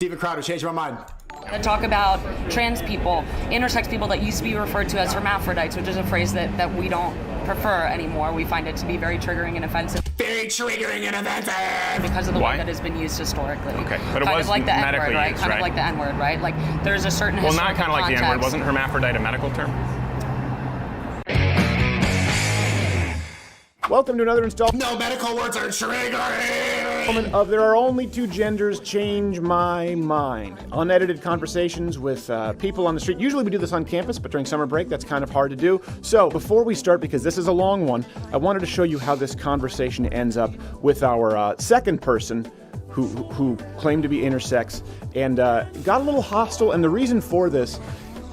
Steven Crowder, changed my mind. That talk about trans people, intersex people that used to be referred to as hermaphrodites, which is a phrase that we don't prefer anymore. We find it to be very triggering and offensive. Very triggering and offensive! Because of the way that it's been used historically. Okay, but it kind was of like the medically N-word, right? used, Kind right? of like the N-word, right? Like there's a certain well, historical not kind of like the N-word. Wasn't hermaphrodite a medical term? Welcome to another installment. No medical words are triggering! Of There Are Only Two Genders, Change My Mind. Unedited conversations with people on the street. Usually we do this on campus, but during summer break, that's kind of hard to do. So before we start, because this is a long one, I wanted to show you how this conversation ends up with our second person who claimed to be intersex and got a little hostile. And the reason for this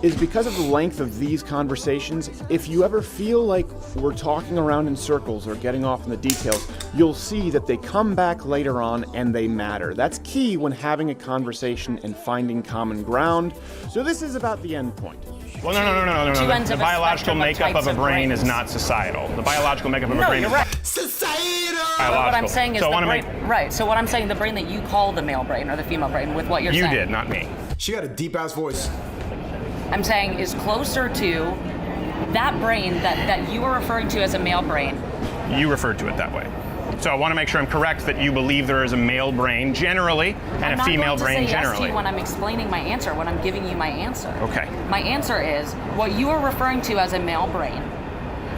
is because of the length of these conversations. If you ever feel like we're talking around in circles or getting off in the details, you'll see that they come back later on and they matter. That's key when having a conversation and finding common ground. So this is about the end point. Well, no. The biological makeup of a brain is not societal. The biological makeup of a brain you're is right. Societal! biological. What I'm saying is so the brain, right. So what I'm saying, the brain that you call the male brain or the female brain, with what you're saying. You did, not me. She got a deep-ass voice. I'm saying is closer to that brain that you are referring to as a male brain. You referred to it that way. So I want to make sure I'm correct that you believe there is a male brain generally and a female brain generally. I'm not going to say yes to you when I'm explaining my answer, when I'm giving you my answer. Okay. My answer is what you are referring to as a male brain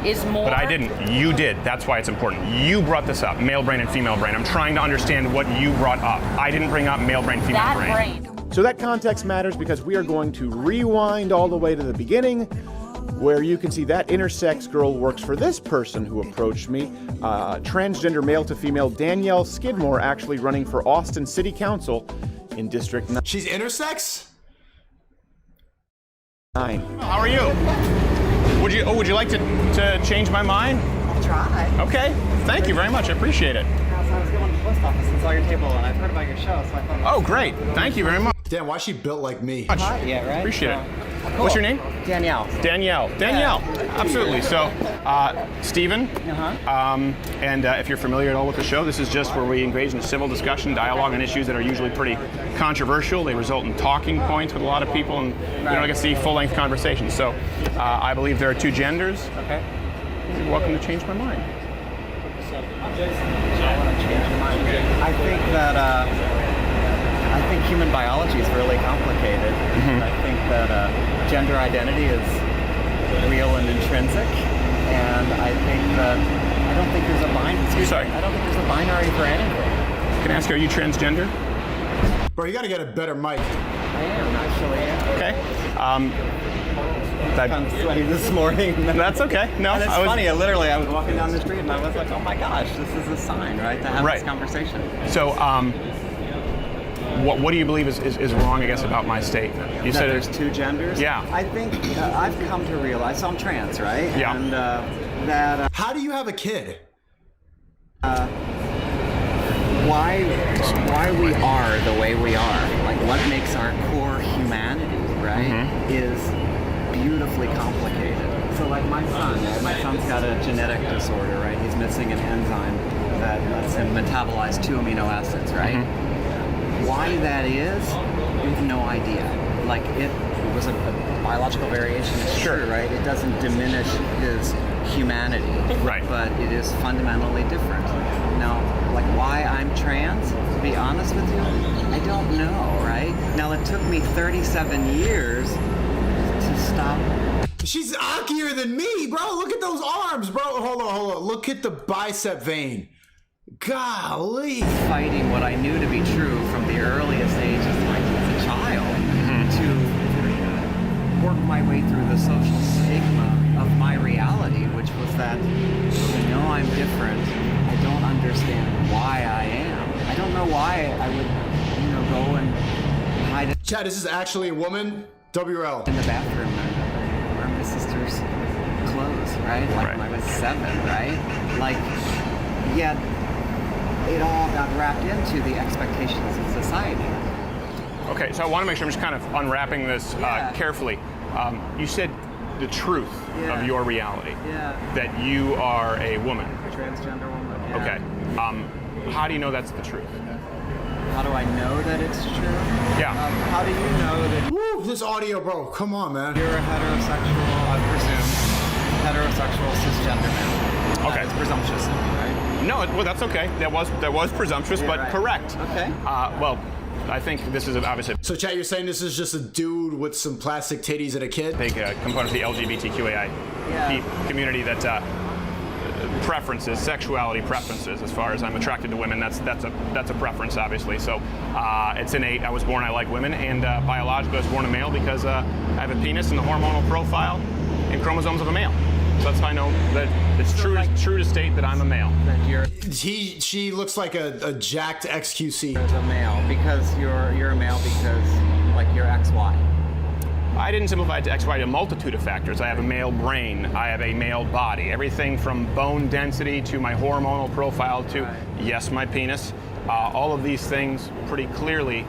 is more... But I didn't. You did. That's why it's important. You brought this up, male brain and female brain. I'm trying to understand what you brought up. I didn't bring up male brain, female that brain. So that context matters because we are going to rewind all the way to the beginning where you can see that intersex girl works for this person who approached me, transgender male to female Danielle Skidmore, actually running for Austin City Council in District 9. She's intersex? How are you? Would you like to change my mind? I'll try. Okay. Thank you very much. I appreciate it. I was going to the post office and saw your table, and I've heard about your show, so I thought... Oh, great. Thank you very much. Damn, why is she built like me? Yeah, right? Appreciate it. Cool. What's your name? Danielle. Danielle. Absolutely. So, Stephen, and if you're familiar at all with the show, this is just where we engage in civil discussion, dialogue on issues that are usually pretty controversial. They result in talking points with a lot of people, and we don't get to see full-length conversations. So, I believe there are two genders. Okay. You're welcome to change my mind. I think human biology is really complicated. Mm-hmm. I think that gender identity is real and intrinsic, and I don't think there's a binary. Sorry. I don't think there's a binary for anything. Can I ask you, are you transgender? Bro, you gotta get a better mic. I am actually. Okay. I'm kind of sweaty this morning. That's okay. No, and it's funny. I was walking down the street and I was like, oh my gosh, this is a sign, right, to have this conversation. So, what do you believe is wrong, I guess, about my statement? You that said there's two genders? Yeah. I think I've come to realize, so I'm trans, right? Yeah. And that... How do you have a kid? why we are the way we are, like what makes our core humanity, right, is beautifully complicated. So like my son's got a genetic disorder, right? He's missing an enzyme that lets him metabolize 2 amino acids, right? Why that is, we have no idea. Like it was a biological variation, it's true, right? It doesn't diminish his humanity, right? But it is fundamentally different. Now, like why I'm trans, to be honest with you, I don't know, right? Now it took me 37 years to stop. She's ockier than me, bro. Look at those arms, bro. Hold on. Look at the bicep vein. Golly. Fighting what I knew to be true from the earliest ages, like as a child, to work my way through the social stigma of my reality, which was that I know I'm different. I don't understand why I am. I don't know why I would, go and hide it. Chad, this is actually a woman. WL. In the bathroom and wear my sister's clothes, right? Like when I was 7, right? Like, yeah. It all got wrapped into the expectations of society. Okay, so I want to make sure I'm just kind of unwrapping this carefully. You said the truth of your reality. Yeah. That you are a woman. A transgender woman. Yeah. Okay. How do you know that's the truth? How do I know that it's true? Yeah. How do you know that Woo, this audio, bro. Come on, man. you're a heterosexual, I presume, heterosexual cisgender man? Okay. It's presumptuous, right? No, well, that's okay. That was presumptuous, but right. correct. Okay. Well, I think this is obviously So, chat, you're saying this is just a dude with some plastic titties and a kid? a big component of the LGBTQAI community that preferences, sexuality preferences. As far as I'm attracted to women, that's a preference, obviously. So it's innate. I was born, I like women, and biologically I was born a male because I have a penis and the hormonal profile and chromosomes of a male. So that's how I know that it's true to state that I'm a male. That you're She looks like a jacked XQC. a male because you're a male because like you're XY. I didn't simplify it to XY, a multitude of factors. I have a male brain, I have a male body, everything from bone density to my hormonal profile to, yes, my penis. All of these things pretty clearly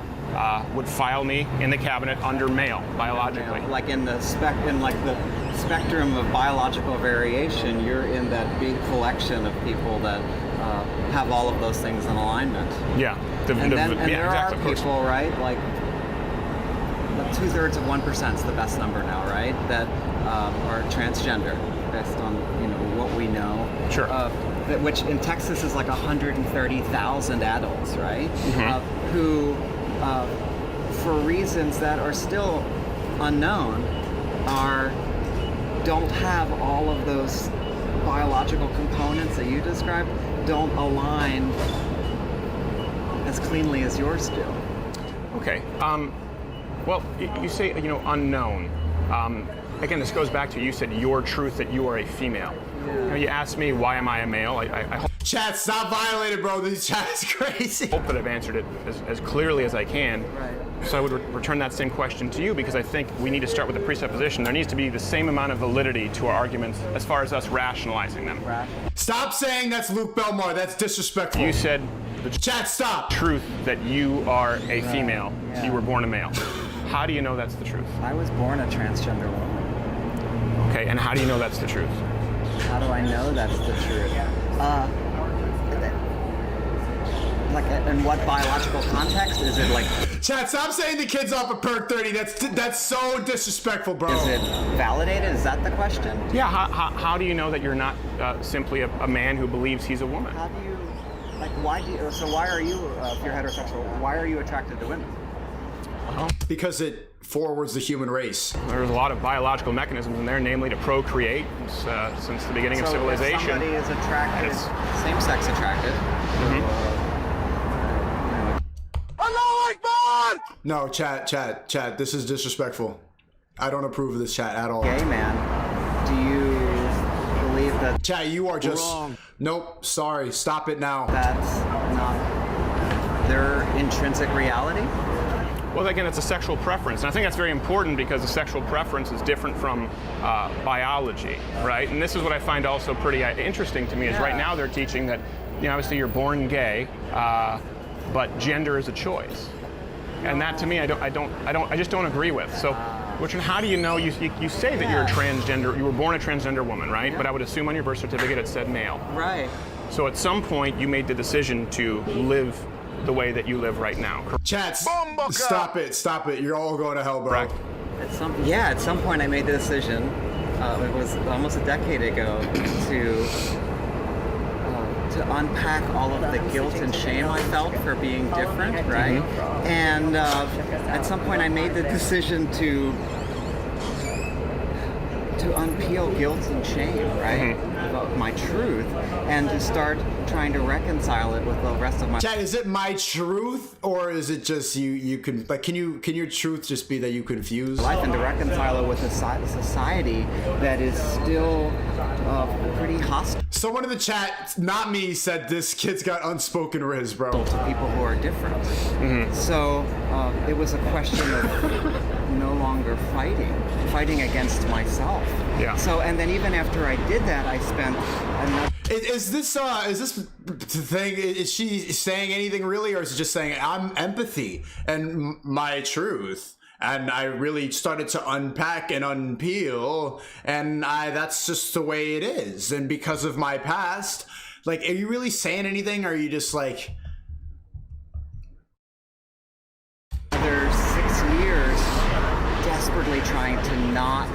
would file me in the cabinet under male, biologically. Like in the spectrum of biological variation, you're in that big collection of people that have all of those things in alignment. Yeah. And there exactly, are people, right? Like 2/3 of 1% is the best number now, right? That are transgender, based on what we know. Sure. Which in Texas is like 130,000 adults, right? Who, for reasons that are still unknown, don't have all of those biological components that you described, don't align as cleanly as yours do. Okay. Well, you say, unknown. Again, this goes back to you said your truth that you are a female. You asked me why am I a male. I hope Chat, stop violating, bro. This chat is crazy. that I've answered it as clearly as I can. Right. So I would return that same question to you because I think we need to start with the presupposition. There needs to be the same amount of validity to our arguments as far as us rationalizing them. Stop saying that's Luke Belmar. That's disrespectful. You said the Chat, stop. truth that you are a female. You were born a male. How do you know that's the truth? I was born a transgender woman. Okay, and how do you know that's the truth? How do I know that's the truth? Like, in what biological context? Is it like, Chat, stop saying the kid's off a perk 30. That's so disrespectful, bro. is it validated? Is that the question? Yeah, how do you know that you're not simply a man who believes he's a woman? How do you, like, why are you, if you're heterosexual, why are you attracted to women? Because it forwards the human race. There's a lot of biological mechanisms in there, namely to procreate since the beginning of civilization. If somebody is attracted, same-sex attracted. No, chat. This is disrespectful. I don't approve of this chat at all. Gay man, do you believe that Chat, you are just wrong. Nope. Sorry. Stop it now. that's not their intrinsic reality? Well, again, it's a sexual preference, and I think that's very important because the sexual preference is different from biology, right? And this is what I find also pretty interesting to me is right now they're teaching that, obviously you're born gay, but gender is a choice, and that to me I just don't agree with. So, how do you know? You say that you're a transgender, you were born a transgender woman, right? But I would assume on your birth certificate it said male. Right. So at some point you made the decision to live the way that you live right now. Chat, stop it. You're all going to hell, bro. Correct. At some point I made the decision, it was almost a decade ago, to unpack all of the guilt and shame I felt for being different, right? And at some point I made the decision to unpeel guilt and shame, right? About my truth, and to start trying to reconcile it with the rest of my Chat, is it my truth or is it just you can your truth just be that you confuse life, and to reconcile it with a society that is still pretty hostile Someone in the chat, not me, said this kid's got unspoken riz, bro. to people who are different. So it was a question of no longer fighting against myself. Yeah. So, and then even after I did that, I spent another. Is this thing, is she saying anything really, or is it just saying I'm empathy and my truth? And I really started to unpack and unpeel, and that's just the way it is. And because of my past, like, are you really saying anything, or are you just like, awkwardly trying to not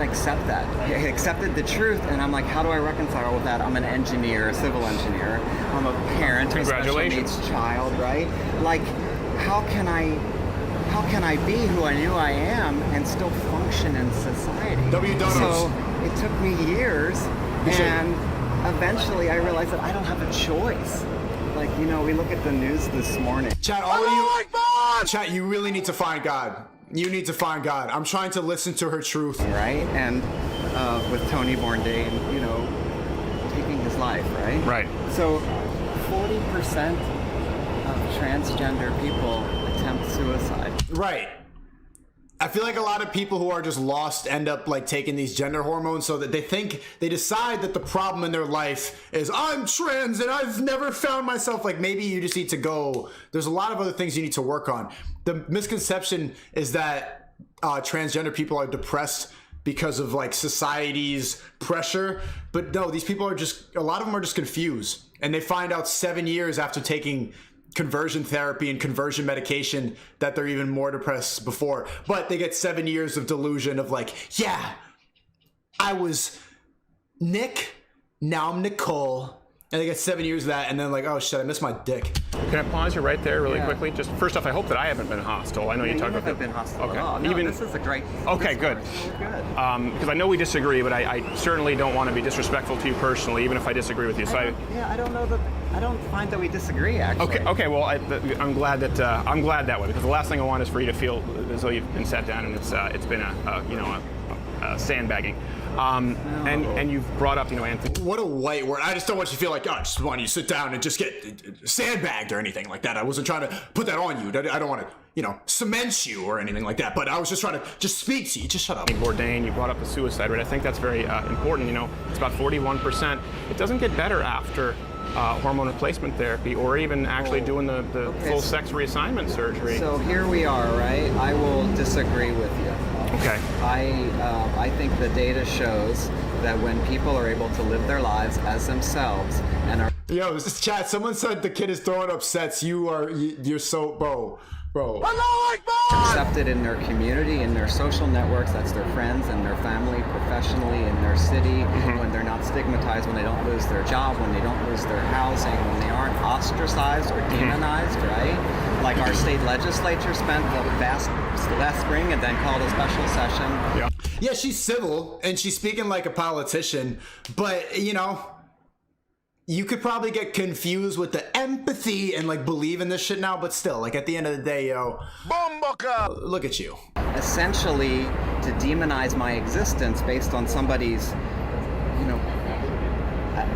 accept that. I accepted the truth, and I'm like, how do I reconcile with that? I'm an engineer, a civil engineer. I'm a parent of a special needs child, right? Like, how can I be who I knew I am and still function in society? So it took me years, and eventually I realized that I don't have a choice. Like, you know, we look at the news this morning. Chat, you really need to find God. You need to find God. I'm trying to listen to her truth. Right? And with Tony Bourdain, you know, taking his life, right? Right. So 40% of transgender people attempt suicide. Right. I feel like a lot of people who are just lost end up like taking these gender hormones so that they decide that the problem in their life is I'm trans and I've never found myself. Like, maybe you just need to go. There's a lot of other things you need to work on. The misconception is that transgender people are depressed because of like society's pressure. But no, these people are just, a lot of them are just confused. And they find out 7 years after taking conversion therapy and conversion medication that they're even more depressed before. But they get 7 years of delusion of like, yeah, I was Nick, now I'm Nicole. And they get 7 years of that, and then like, oh shit, I missed my dick. Can I pause you right there really quickly? Just first off, I hope that I haven't been hostile. I know you talked about haven't been hostile Okay. at all. No, this is a great. Okay, good. Because I know we disagree, but I certainly don't want to be disrespectful to you personally, even if I disagree with you. So I don't know that. I don't find that we disagree, actually. Okay. Well, I'm glad that way, because the last thing I want is for you to feel as though you've been sat down and it's been a sandbagging. And you've brought up, Anthony. What a white word. I just don't want you to feel like, oh, I just want you to sit down and just get sandbagged or anything like that. I wasn't trying to put that on you. I don't want to, cement you or anything like that. But I was just trying to just speak to you. Just shut up. Bourdain, you brought up the suicide rate. I think that's very important. It's about 41%. It doesn't get better after hormone replacement therapy or even actually doing the full sex reassignment surgery. So here we are, right? I will disagree with you. Okay. I think the data shows that when people are able to live their lives as themselves and are this chat. Someone said the kid is throwing up sets. You're so bro. accepted in their community, in their social networks, that's their friends and their family, professionally, in their city, when they're not stigmatized, when they don't lose their job, when they don't lose their housing, when they aren't ostracized or demonized, right? Like our state legislature spent the last spring and then called a special session. Yeah, she's civil and she's speaking like a politician, but you could probably get confused with the empathy and like believe in this shit now, but still, like at the end of the day, look at you. Essentially, to demonize my existence based on somebody's,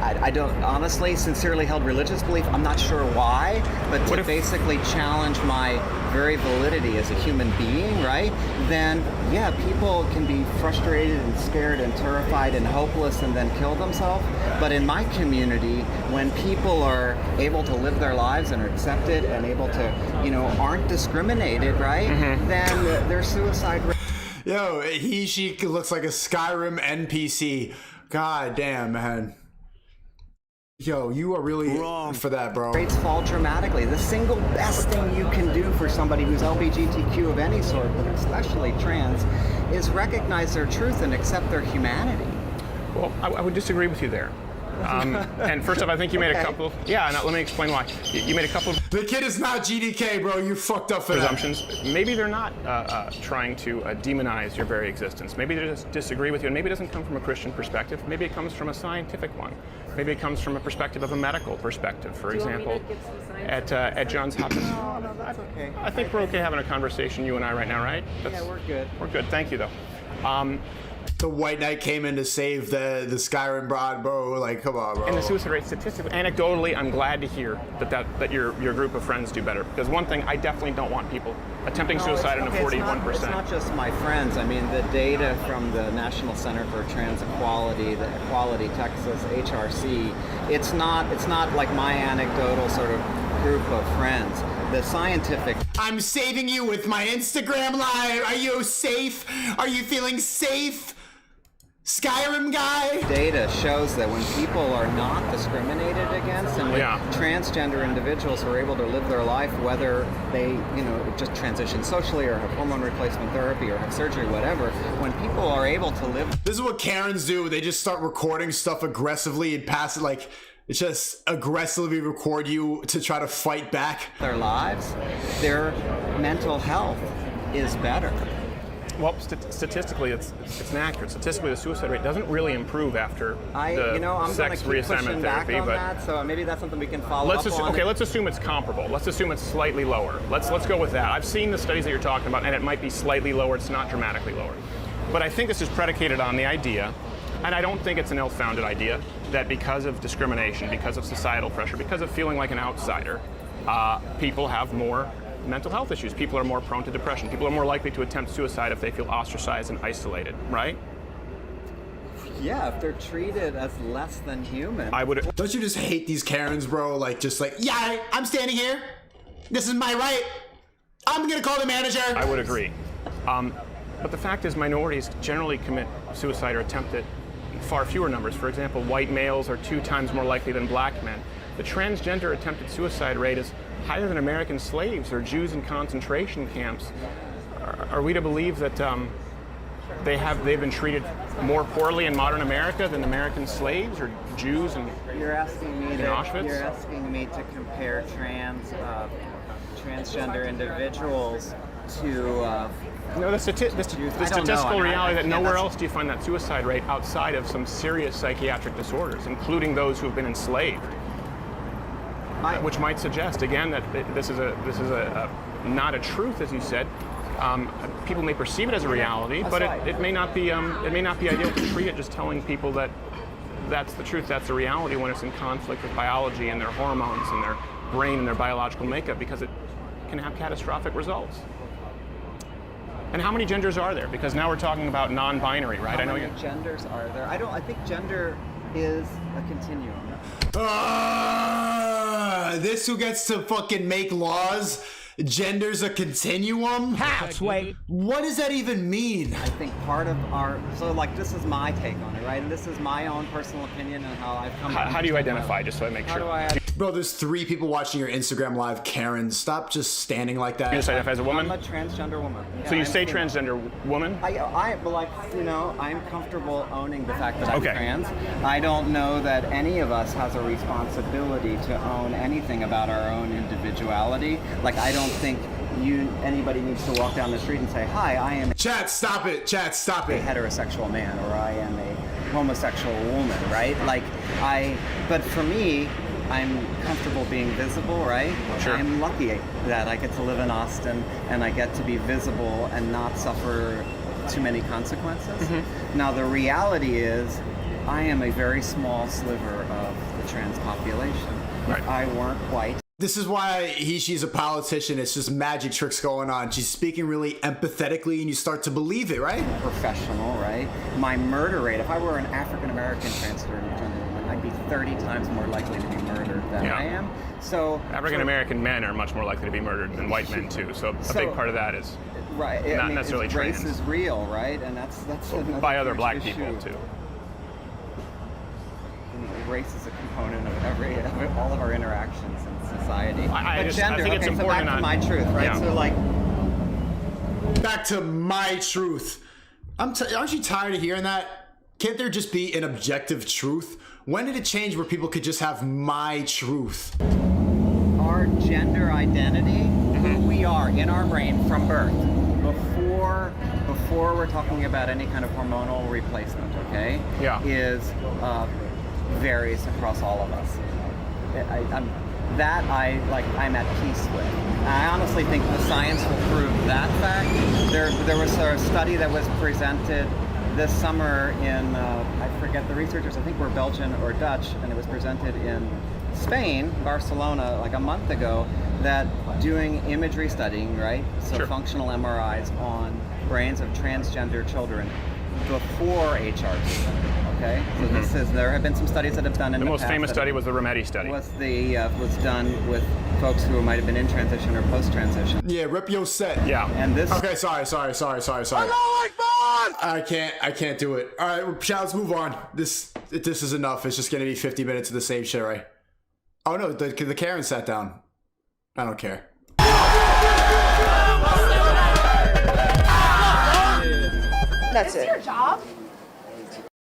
I don't honestly, sincerely held religious belief. I'm not sure why, but to basically challenge my very validity as a human being, right? Then, yeah, people can be frustrated and scared and terrified and hopeless and then kill themselves. But in my community, when people are able to live their lives and are accepted and able to, aren't discriminated, right? Then their suicide rate. Yo, she looks like a Skyrim NPC. God damn, man. Yo, you are really wrong for that, bro. Rates fall dramatically. The single best thing you can do for somebody who's LGBTQ of any sort, but especially trans, is recognize their truth and accept their humanity. Well, I would disagree with you there. And first off, I think you made a couple. Let me explain why. You made a couple of the kid is not GDK, bro. You fucked up for presumptions. Maybe they're not trying to demonize your very existence. Maybe they just disagree with you, and maybe it doesn't come from a Christian perspective. Maybe it comes from a scientific one. Maybe it comes from a perspective of a medical perspective. For example, at Johns Hopkins. No, that's okay. I think we're okay having a conversation, you and I, right now, right? Yeah, we're good. We're good. Thank you, though. The white knight came in to save the Skyrim broad, bro. Like, come on, bro. And the suicide rate statistically, anecdotally, I'm glad to hear that your group of friends do better. Because one thing, I definitely don't want people attempting suicide in a 41%. It's not just my friends. I mean, the data from the National Center for Trans Equality, the Equality Texas, HRC, it's not like my anecdotal sort of group of friends. The scientific. I'm saving you with my Instagram live. Are you safe? Are you feeling safe? Skyrim guy. Data shows that when people are not discriminated against, and when transgender individuals are able to live their life, whether they, just transition socially or have hormone replacement therapy or have surgery, whatever, when people are able to live. This is what Karens do. They just start recording stuff aggressively and pass it like. It's just aggressively record you to try to fight back. Their lives, their mental health is better. Well, statistically, it's inaccurate. Statistically, the suicide rate doesn't really improve after I'm sex reassignment therapy. Back on but that, so maybe that's something we can follow up on. Okay, let's assume it's comparable. Let's assume it's slightly lower. Let's go with that. I've seen the studies that you're talking about, and it might be slightly lower. It's not dramatically lower. But I think this is predicated on the idea, and I don't think it's an ill-founded idea, that because of discrimination, because of societal pressure, because of feeling like an outsider, people have more mental health issues. People are more prone to depression. People are more likely to attempt suicide if they feel ostracized and isolated, right? Yeah, if they're treated as less than human. Don't you just hate these Karens, bro? Yeah, I'm standing here. This is my right. I'm gonna call the manager. I would agree. But the fact is, minorities generally commit suicide or attempt it in far fewer numbers. For example, white males are 2 times more likely than black men. The transgender attempted suicide rate is higher than American slaves or Jews in concentration camps. Are we to believe that they've been treated more poorly in modern America than American slaves or Jews in Auschwitz? You're asking me to compare transgender individuals to. No, the statistical reality that nowhere else do you find that suicide rate outside of some serious psychiatric disorders, including those who have been enslaved. Which might suggest again that this is not a truth, as you said. People may perceive it as a reality, but it may not be ideal to treat it just telling people that that's the truth, that's the reality, when it's in conflict with biology and their hormones and their brain and their biological makeup, because it can have catastrophic results. And how many genders are there? Because now we're talking about non-binary, right? How many genders are there? I think gender is a continuum. This who gets to fucking make laws? Gender's a continuum? Halfway. What does that even mean? I think part of this is my take on it, right? And this is my own personal opinion and how I've come. How do you identify, just so I make sure? Bro, there's 3 people watching your Instagram live. Karen, stop just standing like that. You just identify as a woman? I'm a transgender woman. Yeah, so you say transgender woman? I'm comfortable owning the fact that I'm trans. I don't know that any of us has a responsibility to own anything about our own individuality. I don't think anybody needs to walk down the street and say, "Hi, I am." Chat, stop it. Chat, stop it. A heterosexual man, or I am a homosexual woman, right? But for me, I'm comfortable being visible, right? Sure. I'm lucky that I get to live in Austin and I get to be visible and not suffer too many consequences. Mm-hmm. Now, the reality is, I am a very small sliver of the trans population. Right. If I weren't white. This is why she's a politician. It's just magic tricks going on. She's speaking really empathetically and you start to believe it, right? Professional, right? My murder rate, if I were an African-American transgender woman, I'd be 30 times more likely to be murdered than I am. So African-American men are much more likely to be murdered than white men too. So a big part of that is not necessarily trans. Race is real, right? And that's by other black issue. people too. Race is a component of all of our interactions in society. I think it's important. So back to my truth, right? Yeah. So back to my truth. Aren't you tired of hearing that? Can't there just be an objective truth? When did it change where people could just have my truth? Our gender identity, who we are in our brain from birth, before we're talking about any kind of hormonal replacement, okay? Yeah. Is varies across all of us. I'm at peace with. And I honestly think the science will prove that fact. There was a study that was presented this summer in, I forget the researchers, I think were Belgian or Dutch, and it was presented in Spain, Barcelona, a month ago, that doing imagery studying, right? So Sure. Functional MRIs on brains of transgender children before HRT, Okay, so this is, there have been some studies that have done in The the most past famous that study was the Rometty study. was done with folks who might have been in transition or post-transition. Yeah, rip your set. Yeah. And this Okay, sorry. I can't do it. All right, shall let's move on. This is enough. It's just gonna be 50 minutes of the same shit, right? Oh no, the Karen sat down. I don't care. That's it. Your job?